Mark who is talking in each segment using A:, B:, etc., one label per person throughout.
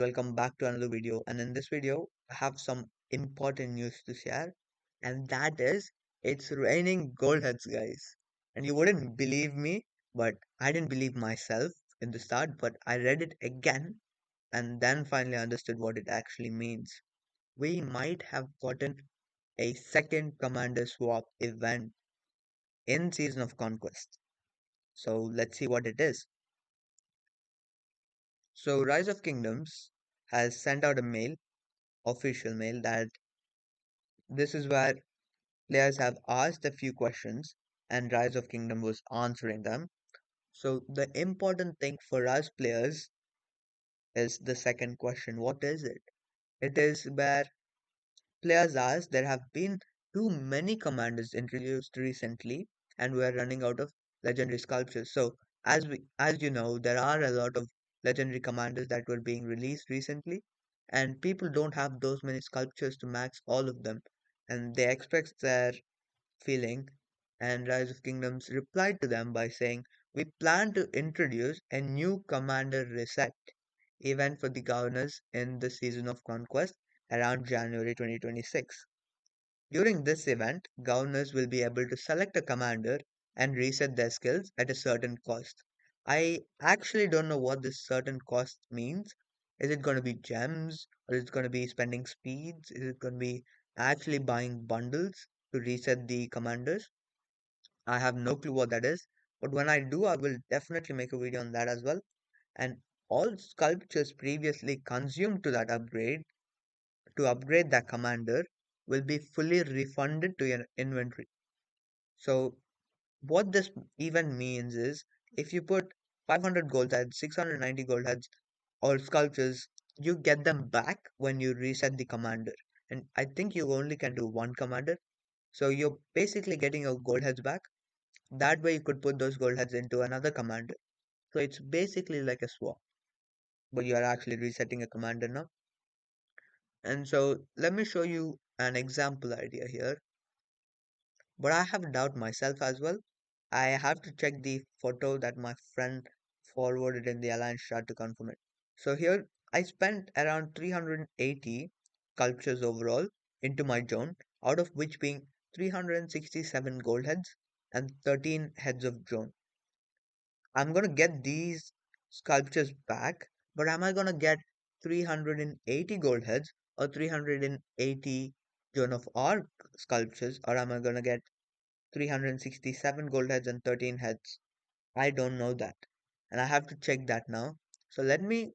A: welcome back to another video. And in this video, I have some important news to share, and that is it's raining gold heads, guys. And you wouldn't believe me, but I didn't believe myself in the start, but I read it again and then finally understood what it actually means. We might have gotten a second commander swap event in Season of Conquest. So let's see what it is. So Rise of Kingdoms has sent out a mail, official mail, that this is where players have asked a few questions and Rise of Kingdom was answering them. So the important thing for us players is the second question. What is it? It is where players ask there have been too many commanders introduced recently and we are running out of legendary sculptures. So as you know, there are a lot of legendary commanders that were being released recently and people don't have those many sculptures to max all of them and they expect their feeling, and Rise of Kingdoms replied to them by saying, "We plan to introduce a new Commander Reset event for the governors in the Season of Conquest around January 2026. During this event, governors will be able to select a commander and reset their skills at a certain cost." I actually don't know what this certain cost means. Is it going to be gems or is it going to be spending speeds? Is it going to be actually buying bundles to reset the commanders? I have no clue what that is, but when I do, I will definitely make a video on that as well. And all sculptures previously consumed to that upgrade to upgrade that commander will be fully refunded to your inventory. So what this even means is if you put 500 gold heads, 690 gold heads or sculptures, you get them back when you reset the commander. And I think you only can do one commander. So you're basically getting your gold heads back. That way you could put those gold heads into another commander. So it's basically like a swap, but you are actually resetting a commander now. And so let me show you an example idea here. But I have a doubt myself as well. I have to check the photo that my friend forwarded in the Alliance chat to confirm it. So here I spent around 380 sculptures overall into my zone, out of which being 367 gold heads and 13 heads of drone. I'm gonna get these sculptures back, but am I gonna get 380 gold heads or 380 Joan of Arc sculptures, or am I gonna get 367 gold heads and 13 heads? I don't know that, and I have to check that now. So let me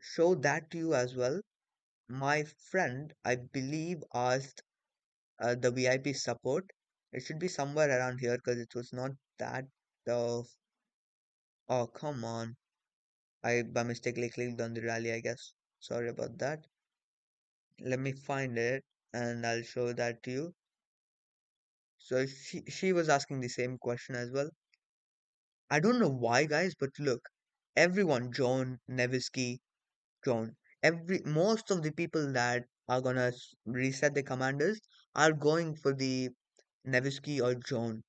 A: show that to you as well. My friend, I believe, asked the VIP support. It should be somewhere around here because it was not that. Uh, oh, come on. I by mistakenly clicked on the rally, I guess. Sorry about that. Let me find it and I'll show that to you. So she was asking the same question as well. I don't know why, guys, but look, everyone, John, Nevisky, John, most of the people that are gonna reset the commanders are going for the Nevisky or John.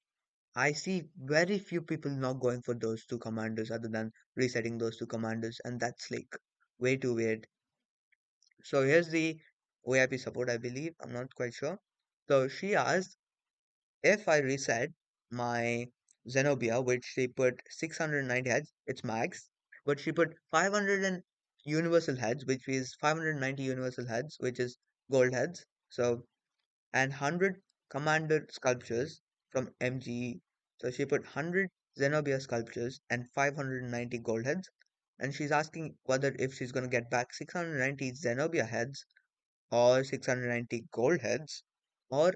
A: I see very few people not going for those two commanders other than resetting those two commanders, and that's like way too weird. So here's the VIP support, I believe. I'm not quite sure. So she asked if I reset my Zenobia, which she put 690 heads, it's max, but she put 500 and universal heads, which is 590 universal heads, which is gold heads. So, and 100 commander sculptures from MGE. So she put 100 Zenobia sculptures and 590 gold heads. And she's asking whether if she's going to get back 690 Zenobia heads or 690 gold heads, or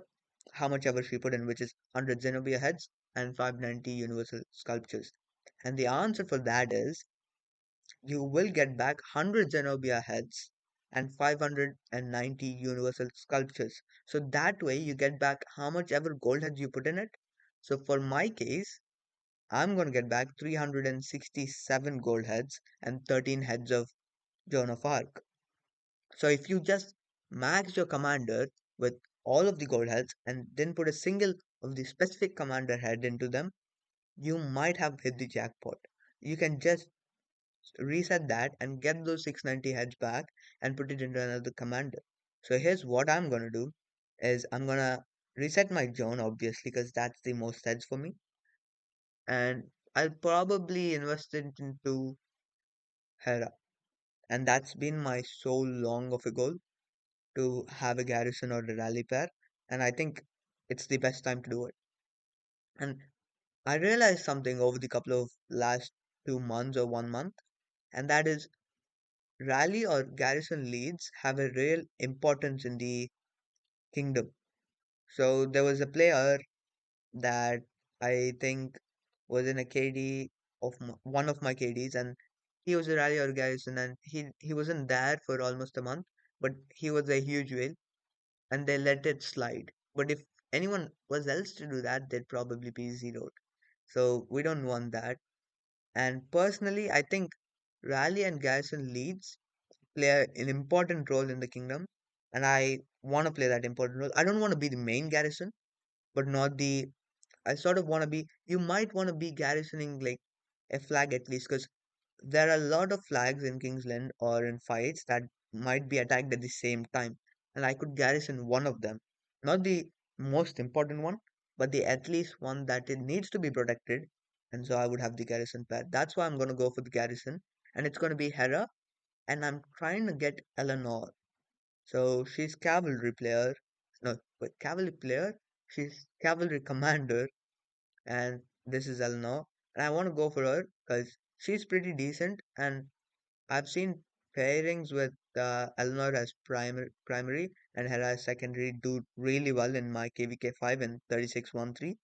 A: how much ever she put in, which is 100 Zenobia heads and 590 universal sculptures. And the answer for that is you will get back 100 Zenobia heads and 590 universal sculptures. So that way you get back how much ever gold heads you put in it. So for my case, I'm going to get back 367 gold heads and 13 heads of Joan of Arc. So if you just max your commander with all of the gold heads and then put a single of the specific commander head into them, you might have hit the jackpot. You can just reset that and get those 690 heads back and put it into another commander. So here's what I'm gonna do is I'm gonna reset my Joan obviously because that's the most heads for me, and I'll probably invest it into Hera. And that's been my so long of a goal to have a garrison or a rally pair, and I think it's the best time to do it. And I realized something over the couple of last 2 months or 1 month, and that is rally or garrison leads have a real importance in the kingdom. So there was a player that I think was in a KD of one of my KDs, and he was a rally or garrison, and he wasn't there for almost a month, but he was a huge whale, and they let it slide. But if anyone was else to do that, they'd probably be zeroed. So we don't want that. And personally, I think rally and garrison leads play an important role in the kingdom, and I want to play that important role. I don't want to be the main garrison, but not the. I sort of want to be. You might want to be garrisoning like a flag at least, because there are a lot of flags in Kingsland or in fights that might be attacked at the same time, and I could garrison one of them. Not the most important one, but the at least one that it needs to be protected, and so I would have the garrison pair. That's why I'm gonna go for the garrison, and it's gonna be Hera, and I'm trying to get Eleanor. So she's cavalry player. No, wait, cavalry player. She's cavalry commander, and this is Eleanor. And I want to go for her because she's pretty decent, and I've seen pairings with Eleanor as primary and Hera as secondary do really well in my KVK 5 and 3613.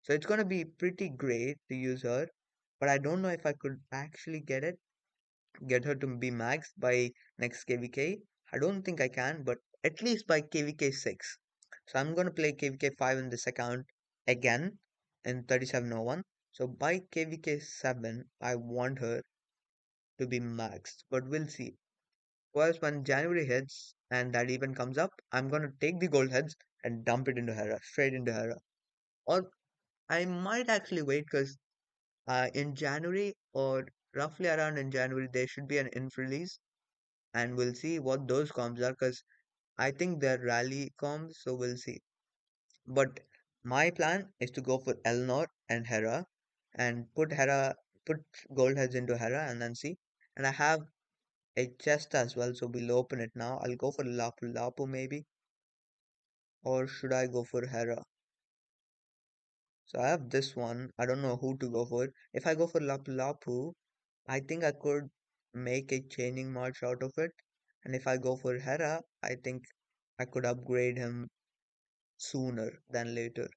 A: So it's gonna be pretty great to use her, but I don't know if I could actually get her to be maxed by next KVK. I don't think I can, but at least by KVK 6. So I'm gonna play KVK 5 in this account again in 3701. So by KVK 7, I want her to be maxed, but we'll see. First, when January hits and that event comes up, I'm gonna take the gold heads and dump it into Hera, straight into Hera. Or I might actually wait because in January or roughly around in January, there should be an inf release and we'll see what those comms are because I think they're rally comms, so we'll see. But my plan is to go for Elnor and Hera and put gold heads into Hera and then see. And I have a chest as well, so we'll open it now. I'll go for Lapu Lapu maybe, or should I go for Hera? So I have this one. I don't know who to go for. If I go for Lapu Lapu, I think I could make a chaining march out of it. And if I go for Hera, I think I could upgrade him sooner than later.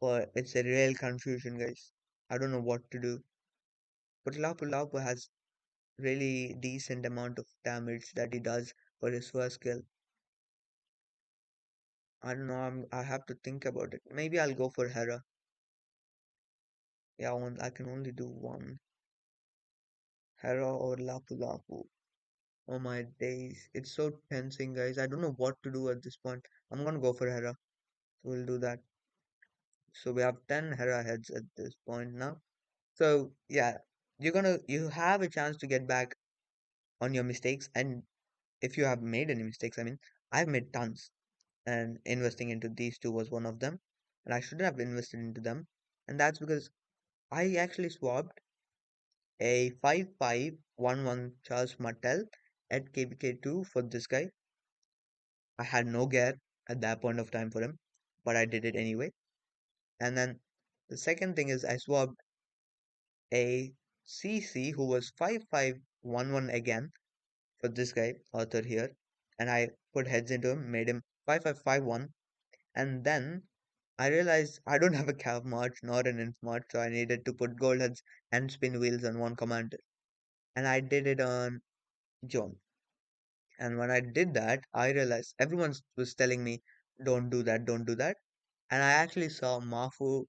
A: But it's a real confusion, guys. I don't know what to do. But Lapu Lapu has really decent amount of damage that he does for his first skill. I don't know. I have to think about it. Maybe I'll go for Hera. Yeah, I can only do one. Hera or Lapu Lapu. Oh my days. It's so tensing, guys. I don't know what to do at this point. I'm gonna go for Hera. So we'll do that. So we have 10 Hera heads at this point now. So yeah, you have a chance to get back on your mistakes, and if you have made any mistakes, I mean, I've made tons, and investing into these two was one of them, and I shouldn't have invested into them, and that's because I actually swapped a 5511 Charles Martel at KVK2 for this guy. I had no gear at that point of time for him, but I did it anyway. And then the second thing is I swapped a CC who was 5511 again for this guy, Arthur here, and I put heads into him, made him 5551, and then I realized I don't have a cav march nor an inf march, so I needed to put gold heads and spin wheels on one commander. And I did it on John. And when I did that, I realized everyone was telling me, don't do that, don't do that. And I actually saw Mafu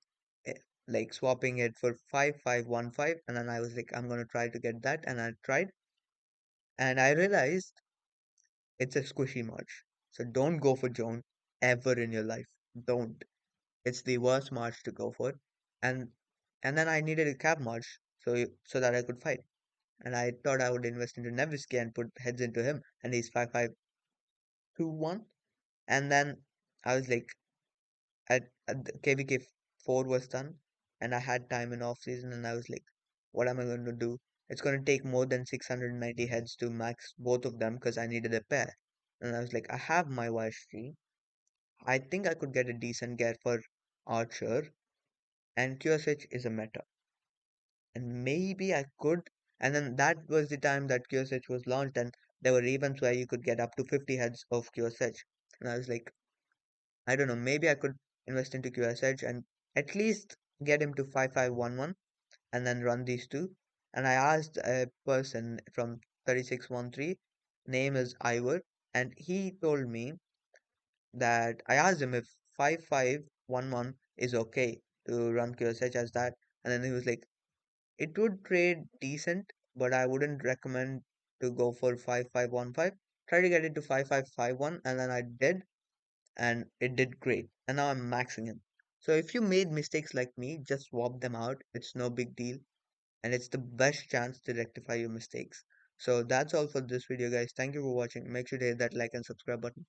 A: eh, like swapping it for 5515, and then I was like, I'm gonna try to get that, and I tried, and I realized it's a squishy march. So don't go for Joan ever in your life. Don't. It's the worst march to go for. And and then I needed a cab march so that I could fight. and I thought I would invest into Neviski and put heads into him, and he's 5-5-2-1. And then I was like, at the KVK 4 was done, and I had time in off season, and I was like, what am I going to do? It's going to take more than 690 heads to max both of them because I needed a pair. And I was like, I have my Vashti. I think I could get a decent get for Archer, and QSH is a meta. And maybe I could. And then that was the time that QSH was launched, and there were events where you could get up to 50 heads of QSH. And I was like, I don't know, maybe I could invest into QSH and at least get him to 5511 and then run these two. And I asked a person from 3613, name is Ivor, and he told me that I asked him if 5511 is okay to run QSH as that. And then he was like, it would trade decent, but I wouldn't recommend to go for 5515. Try to get it to 5551, and then I did, and it did great. And now I'm maxing him. So if you made mistakes like me, just swap them out. It's no big deal, and it's the best chance to rectify your mistakes. So that's all for this video, guys. Thank you for watching. Make sure to hit that like and subscribe button.